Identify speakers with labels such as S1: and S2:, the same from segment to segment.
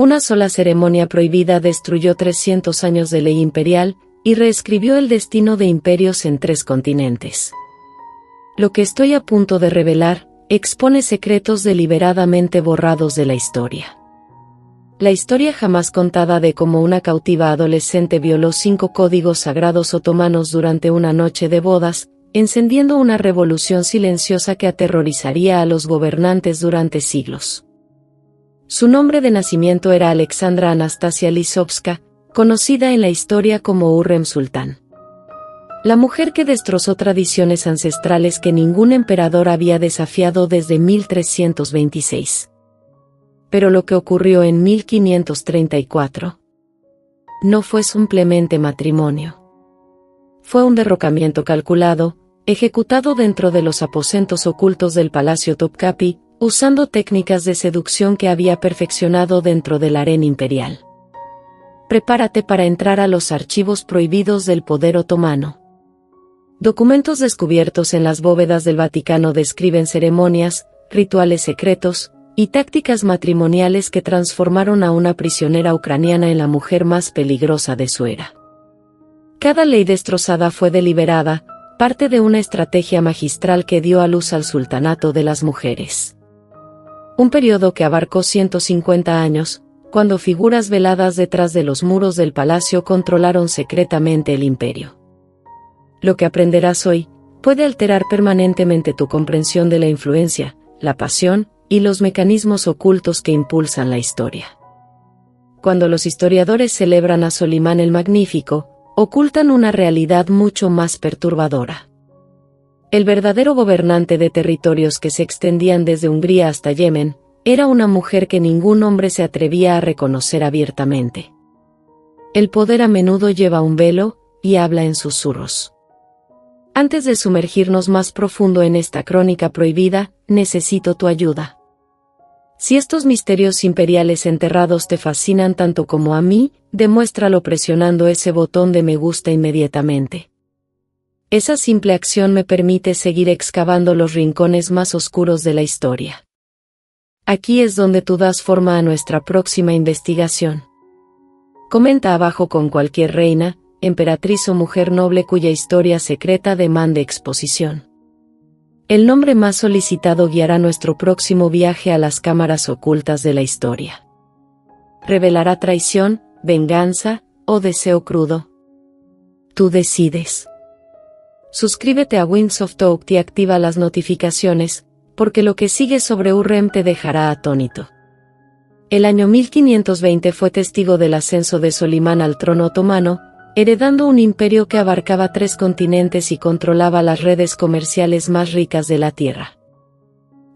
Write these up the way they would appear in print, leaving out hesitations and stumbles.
S1: Una sola ceremonia prohibida destruyó 300 años de ley imperial y reescribió el destino de imperios en 3 continentes. Lo que estoy a punto de revelar expone secretos deliberadamente borrados de la historia. La historia jamás contada de cómo una cautiva adolescente violó 5 códigos sagrados otomanos durante una noche de bodas, encendiendo una revolución silenciosa que aterrorizaría a los gobernantes durante siglos. Su nombre de nacimiento era Alexandra Anastasia Lisovska, conocida en la historia como Hürrem Sultán. La mujer que destrozó tradiciones ancestrales que ningún emperador había desafiado desde 1326. Pero lo que ocurrió en 1534 no fue simplemente matrimonio. Fue un derrocamiento calculado, ejecutado dentro de los aposentos ocultos del Palacio Topkapi, usando técnicas de seducción que había perfeccionado dentro del harén imperial. Prepárate para entrar a los archivos prohibidos del poder otomano. Documentos descubiertos en las bóvedas del Vaticano describen ceremonias, rituales secretos y tácticas matrimoniales que transformaron a una prisionera ucraniana en la mujer más peligrosa de su era. Cada ley destrozada fue deliberada, parte de una estrategia magistral que dio a luz al sultanato de las mujeres. Un periodo que abarcó 150 años, cuando figuras veladas detrás de los muros del palacio controlaron secretamente el imperio. Lo que aprenderás hoy puede alterar permanentemente tu comprensión de la influencia, la pasión y los mecanismos ocultos que impulsan la historia. Cuando los historiadores celebran a Solimán el Magnífico, ocultan una realidad mucho más perturbadora. El verdadero gobernante de territorios que se extendían desde Hungría hasta Yemen, era una mujer que ningún hombre se atrevía a reconocer abiertamente. El poder a menudo lleva un velo y habla en susurros. Antes de sumergirnos más profundo en esta crónica prohibida, necesito tu ayuda. Si estos misterios imperiales enterrados te fascinan tanto como a mí, demuéstralo presionando ese botón de me gusta inmediatamente. Esa simple acción me permite seguir excavando los rincones más oscuros de la historia. Aquí es donde tú das forma a nuestra próxima investigación. Comenta abajo con cualquier reina, emperatriz o mujer noble cuya historia secreta demande exposición. El nombre más solicitado guiará nuestro próximo viaje a las cámaras ocultas de la historia. ¿Revelará traición, venganza o deseo crudo? Tú decides. Suscríbete a Winds of Talk y activa las notificaciones, porque lo que sigue sobre Hürrem te dejará atónito. El año 1520 fue testigo del ascenso de Solimán al trono otomano, heredando un imperio que abarcaba 3 continentes y controlaba las redes comerciales más ricas de la tierra.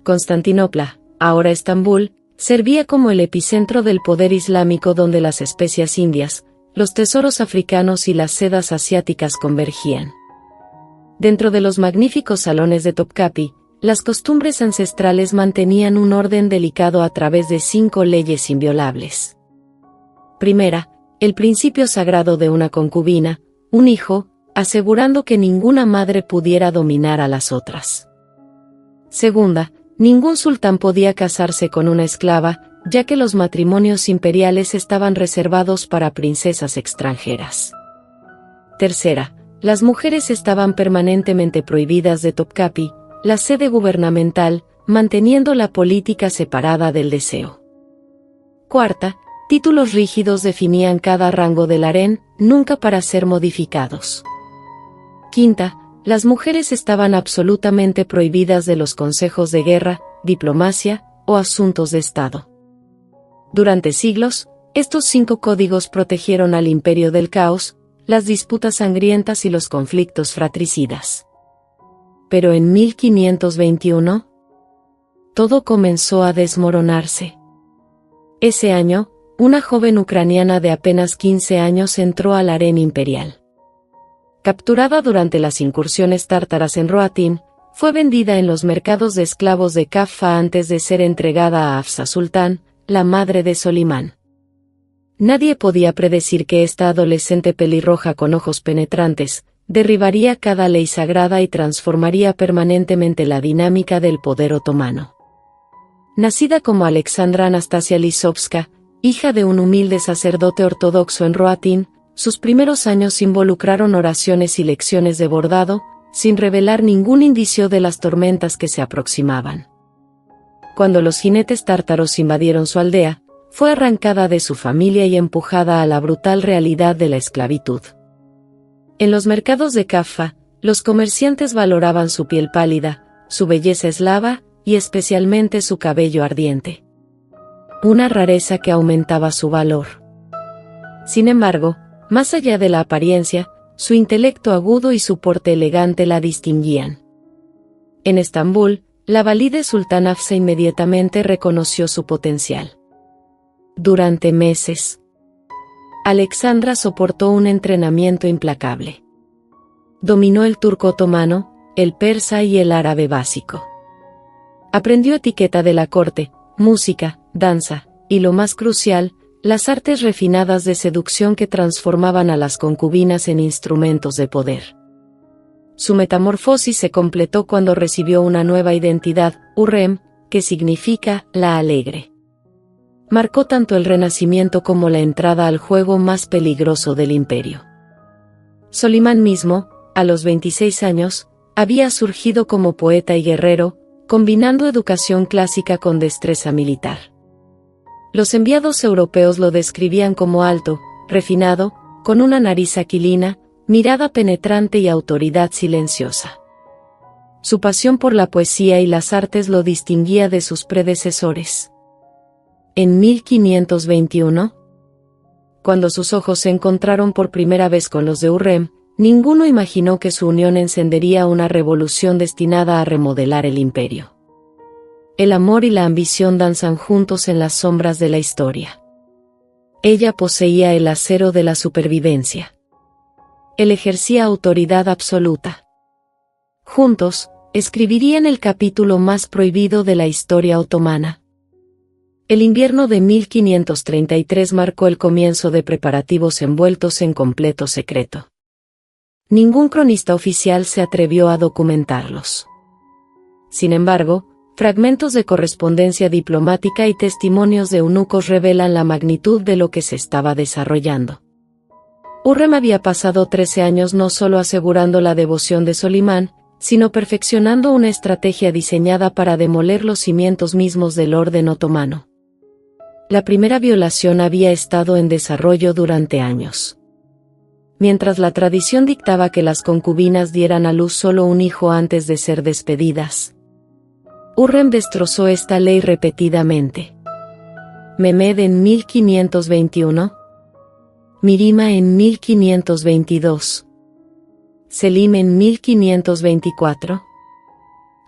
S1: Constantinopla, ahora Estambul, servía como el epicentro del poder islámico donde las especias indias, los tesoros africanos y las sedas asiáticas convergían. Dentro de los magníficos salones de Topkapi, las costumbres ancestrales mantenían un orden delicado a través de 5 leyes inviolables. Primera, el principio sagrado de una concubina, un hijo, asegurando que ninguna madre pudiera dominar a las otras. Segunda, ningún sultán podía casarse con una esclava, ya que los matrimonios imperiales estaban reservados para princesas extranjeras. Tercera, las mujeres estaban permanentemente prohibidas de Topkapi, la sede gubernamental, manteniendo la política separada del deseo. Cuarta, títulos rígidos definían cada rango del harén, nunca para ser modificados. Quinta, las mujeres estaban absolutamente prohibidas de los consejos de guerra, diplomacia o asuntos de Estado. Durante siglos, estos 5 códigos protegieron al imperio del caos, las disputas sangrientas y los conflictos fratricidas. Pero en 1521, todo comenzó a desmoronarse. Ese año, una joven ucraniana de apenas 15 años entró al harén imperial. Capturada durante las incursiones tártaras en Roatín, fue vendida en los mercados de esclavos de Kaffa antes de ser entregada a Hafsa Sultán, la madre de Solimán. Nadie podía predecir que esta adolescente pelirroja con ojos penetrantes, derribaría cada ley sagrada y transformaría permanentemente la dinámica del poder otomano. Nacida como Alexandra Anastasia Lisovska, hija de un humilde sacerdote ortodoxo en Roatín, sus primeros años involucraron oraciones y lecciones de bordado, sin revelar ningún indicio de las tormentas que se aproximaban. Cuando los jinetes tártaros invadieron su aldea, fue arrancada de su familia y empujada a la brutal realidad de la esclavitud. En los mercados de Kaffa, los comerciantes valoraban su piel pálida, su belleza eslava y especialmente su cabello ardiente. Una rareza que aumentaba su valor. Sin embargo, más allá de la apariencia, su intelecto agudo y su porte elegante la distinguían. En Estambul, la valide sultana Hafsa inmediatamente reconoció su potencial. Durante meses, Alexandra soportó un entrenamiento implacable. Dominó el turco otomano, el persa y el árabe básico. Aprendió etiqueta de la corte, música, danza, y lo más crucial, las artes refinadas de seducción que transformaban a las concubinas en instrumentos de poder. Su metamorfosis se completó cuando recibió una nueva identidad, Hurrem, que significa la alegre. Marcó tanto el renacimiento como la entrada al juego más peligroso del imperio. Solimán mismo, a los 26 años, había surgido como poeta y guerrero, combinando educación clásica con destreza militar. Los enviados europeos lo describían como alto, refinado, con una nariz aquilina, mirada penetrante y autoridad silenciosa. Su pasión por la poesía y las artes lo distinguía de sus predecesores. En 1521, cuando sus ojos se encontraron por primera vez con los de Hurrem, ninguno imaginó que su unión encendería una revolución destinada a remodelar el imperio. El amor y la ambición danzan juntos en las sombras de la historia. Ella poseía el acero de la supervivencia. Él ejercía autoridad absoluta. Juntos, escribirían el capítulo más prohibido de la historia otomana. El invierno de 1533 marcó el comienzo de preparativos envueltos en completo secreto. Ningún cronista oficial se atrevió a documentarlos. Sin embargo, fragmentos de correspondencia diplomática y testimonios de eunucos revelan la magnitud de lo que se estaba desarrollando. Hurrem había pasado 13 años no solo asegurando la devoción de Solimán, sino perfeccionando una estrategia diseñada para demoler los cimientos mismos del orden otomano. La primera violación había estado en desarrollo durante años. Mientras la tradición dictaba que las concubinas dieran a luz solo un hijo antes de ser despedidas, Hurrem destrozó esta ley repetidamente. Mehmed en 1521, Mirima en 1522, Selim en 1524,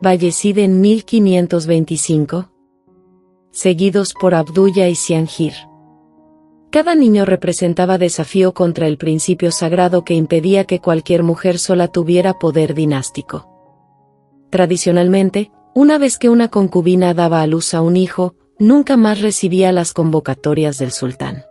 S1: Bayezid en 1525, seguidos por Abdullah y Siangir. Cada niño representaba desafío contra el principio sagrado que impedía que cualquier mujer sola tuviera poder dinástico. Tradicionalmente, una vez que una concubina daba a luz a un hijo, nunca más recibía las convocatorias del sultán.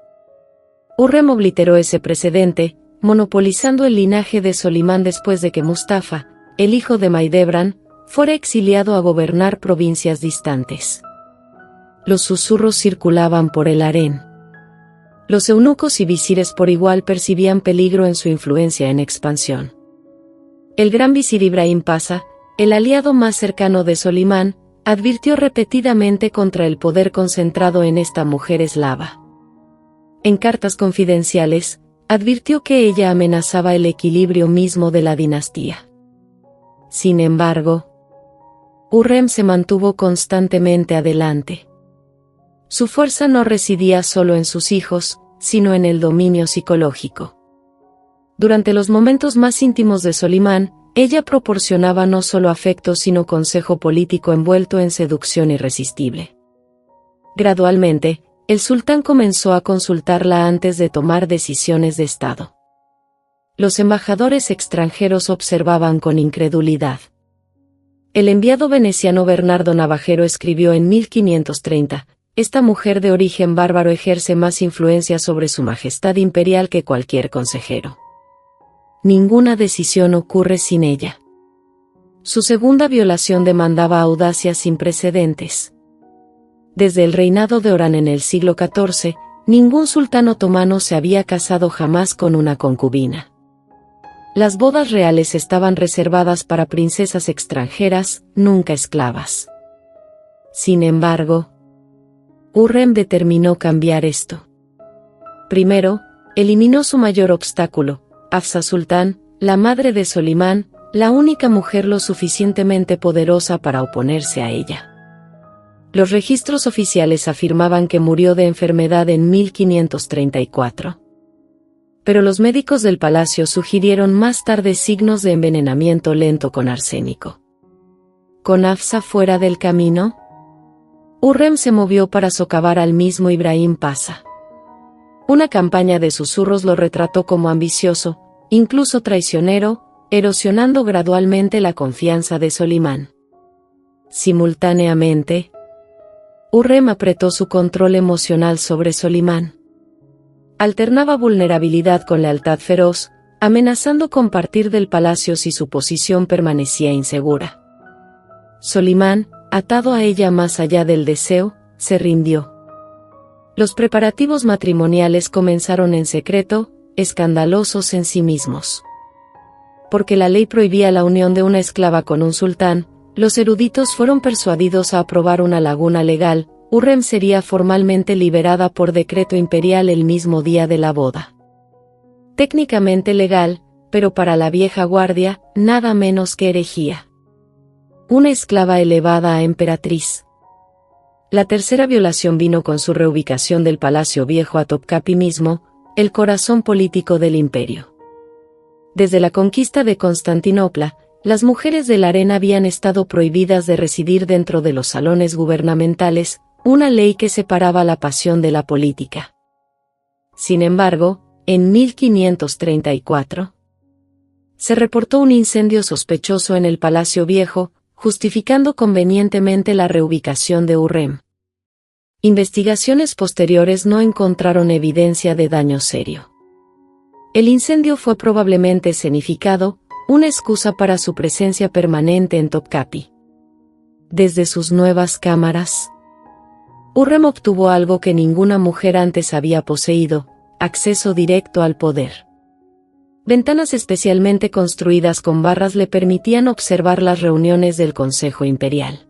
S1: Hurrem obliteró ese precedente, monopolizando el linaje de Solimán después de que Mustafa, el hijo de Maidebran, fuera exiliado a gobernar provincias distantes. Los susurros circulaban por el harén. Los eunucos y visires por igual percibían peligro en su influencia en expansión. El gran visir Ibrahim Pasha, el aliado más cercano de Solimán, advirtió repetidamente contra el poder concentrado en esta mujer eslava. En cartas confidenciales, advirtió que ella amenazaba el equilibrio mismo de la dinastía. Sin embargo, Hurrem se mantuvo constantemente adelante. Su fuerza no residía solo en sus hijos, sino en el dominio psicológico. Durante los momentos más íntimos de Solimán, ella proporcionaba no solo afecto sino consejo político envuelto en seducción irresistible. Gradualmente, el sultán comenzó a consultarla antes de tomar decisiones de Estado. Los embajadores extranjeros observaban con incredulidad. El enviado veneciano Bernardo Navajero escribió en 1530, «Esta mujer de origen bárbaro ejerce más influencia sobre su majestad imperial que cualquier consejero. Ninguna decisión ocurre sin ella». Su segunda violación demandaba audacia sin precedentes. Desde el reinado de Orán en el siglo XIV, Ningún sultán otomano se había casado jamás con una concubina. Las bodas reales estaban reservadas para princesas extranjeras, nunca esclavas. Sin embargo, Hürrem determinó cambiar esto. Primero, eliminó su mayor obstáculo, Hafsa Sultán, la madre de Solimán, la única mujer lo suficientemente poderosa para oponerse a ella. Los registros oficiales afirmaban que murió de enfermedad en 1534. Pero los médicos del palacio sugirieron más tarde signos de envenenamiento lento con arsénico. ¿Con Hafsa fuera del camino? Hürrem se movió para socavar al mismo Ibrahim Pasha. Una campaña de susurros lo retrató como ambicioso, incluso traicionero, erosionando gradualmente la confianza de Solimán. Simultáneamente, Hürrem apretó su control emocional sobre Solimán. Alternaba vulnerabilidad con lealtad feroz, amenazando con partir del palacio si su posición permanecía insegura. Solimán, atado a ella más allá del deseo, se rindió. Los preparativos matrimoniales comenzaron en secreto, escandalosos en sí mismos. Porque la ley prohibía la unión de una esclava con un sultán, los eruditos fueron persuadidos a aprobar una laguna legal. Hürrem sería formalmente liberada por decreto imperial el mismo día de la boda. Técnicamente legal, pero para la vieja guardia, nada menos que herejía. Una esclava elevada a emperatriz. La tercera violación vino con su reubicación del Palacio Viejo a Topkapi mismo, el corazón político del imperio. Desde la conquista de Constantinopla, las mujeres del harén habían estado prohibidas de residir dentro de los salones gubernamentales, una ley que separaba la pasión de la política. Sin embargo, en 1534, se reportó un incendio sospechoso en el Palacio Viejo, justificando convenientemente la reubicación de Hürrem. Investigaciones posteriores no encontraron evidencia de daño serio. El incendio fue probablemente escenificado, una excusa para su presencia permanente en Topkapi. Desde sus nuevas cámaras, Hürrem obtuvo algo que ninguna mujer antes había poseído: acceso directo al poder. Ventanas especialmente construidas con barras le permitían observar las reuniones del Consejo Imperial.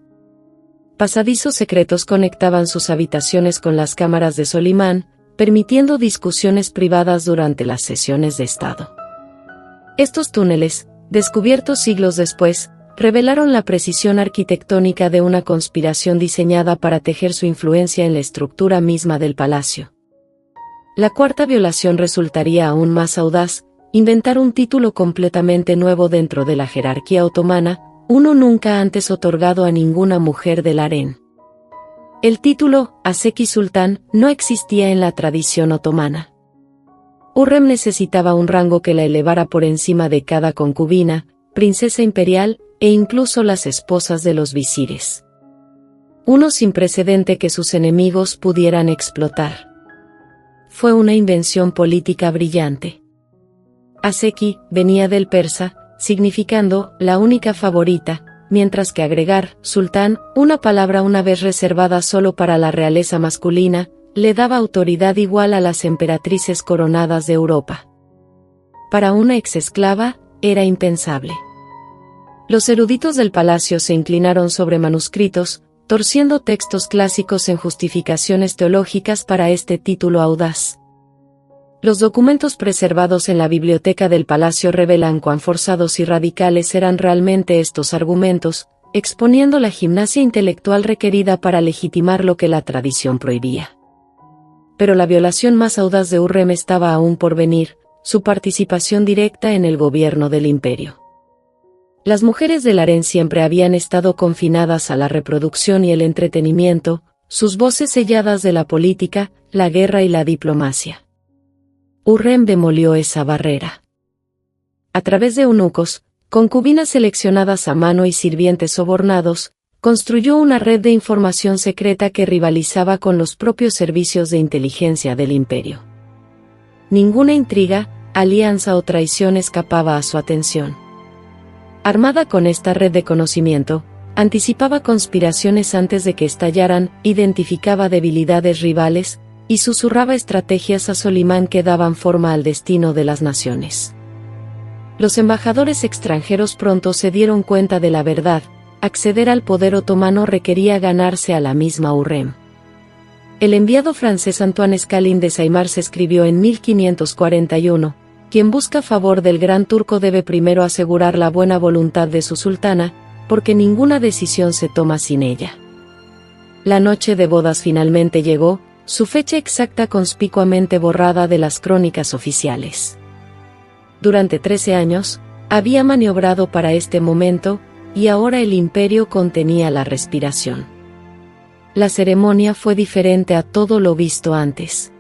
S1: Pasadizos secretos conectaban sus habitaciones con las cámaras de Solimán, permitiendo discusiones privadas durante las sesiones de Estado. Estos túneles, descubiertos siglos después, revelaron la precisión arquitectónica de una conspiración diseñada para tejer su influencia en la estructura misma del palacio. La cuarta violación resultaría aún más audaz: inventar un título completamente nuevo dentro de la jerarquía otomana, uno nunca antes otorgado a ninguna mujer del harén. El título, Aseki Sultán, no existía en la tradición otomana. Hürrem necesitaba un rango que la elevara por encima de cada concubina, princesa imperial, e incluso las esposas de los visires. Uno sin precedente que sus enemigos pudieran explotar. Fue una invención política brillante. Aseki venía del persa, significando la única favorita, mientras que agregar sultán, una palabra una vez reservada solo para la realeza masculina, le daba autoridad igual a las emperatrices coronadas de Europa. Para una exesclava, era impensable. Los eruditos del palacio se inclinaron sobre manuscritos, torciendo textos clásicos en justificaciones teológicas para este título audaz. Los documentos preservados en la biblioteca del palacio revelan cuán forzados y radicales eran realmente estos argumentos, exponiendo la gimnasia intelectual requerida para legitimar lo que la tradición prohibía. Pero la violación más audaz de Hürrem estaba aún por venir: su participación directa en el gobierno del imperio. Las mujeres del harén siempre habían estado confinadas a la reproducción y el entretenimiento, sus voces selladas de la política, la guerra y la diplomacia. Hürrem demolió esa barrera. A través de eunucos, concubinas seleccionadas a mano y sirvientes sobornados, construyó una red de información secreta que rivalizaba con los propios servicios de inteligencia del imperio. Ninguna intriga, alianza o traición escapaba a su atención. Armada con esta red de conocimiento, anticipaba conspiraciones antes de que estallaran, identificaba debilidades rivales, y susurraba estrategias a Solimán que daban forma al destino de las naciones. Los embajadores extranjeros pronto se dieron cuenta de la verdad: acceder al poder otomano requería ganarse a la misma Hurrem. El enviado francés Antoine Scalin de Saimars escribió en 1541, quien busca favor del gran turco debe primero asegurar la buena voluntad de su sultana, porque ninguna decisión se toma sin ella. La noche de bodas finalmente llegó, su fecha exacta conspicuamente borrada de las crónicas oficiales. Durante 13 años, había maniobrado para este momento, y ahora el imperio contenía la respiración. La ceremonia fue diferente a todo lo visto antes.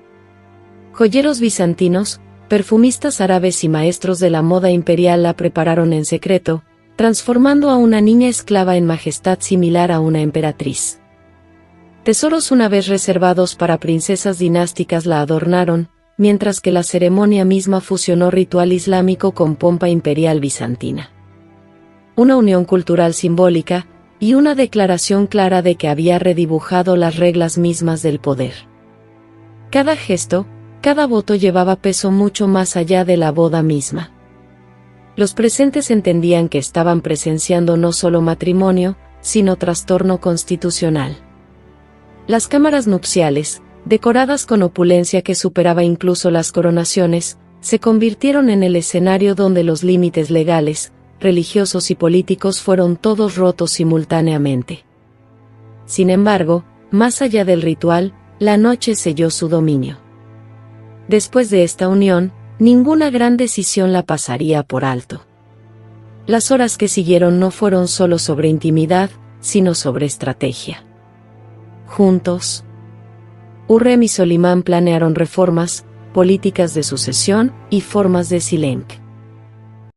S1: Joyeros bizantinos, perfumistas árabes y maestros de la moda imperial la prepararon en secreto, transformando a una niña esclava en majestad similar a una emperatriz. Tesoros una vez reservados para princesas dinásticas la adornaron, mientras que la ceremonia misma fusionó ritual islámico con pompa imperial bizantina. Una unión cultural simbólica, y una declaración clara de que había redibujado las reglas mismas del poder. Cada gesto, cada voto llevaba peso mucho más allá de la boda misma. Los presentes entendían que estaban presenciando no solo matrimonio, sino trastorno constitucional. Las cámaras nupciales, decoradas con opulencia que superaba incluso las coronaciones, se convirtieron en el escenario donde los límites legales, religiosos y políticos fueron todos rotos simultáneamente. Sin embargo, más allá del ritual, la noche selló su dominio. Después de esta unión, ninguna gran decisión la pasaría por alto. Las horas que siguieron no fueron solo sobre intimidad, sino sobre estrategia. Juntos, Hurrem y Solimán planearon reformas, políticas de sucesión y formas de silencio.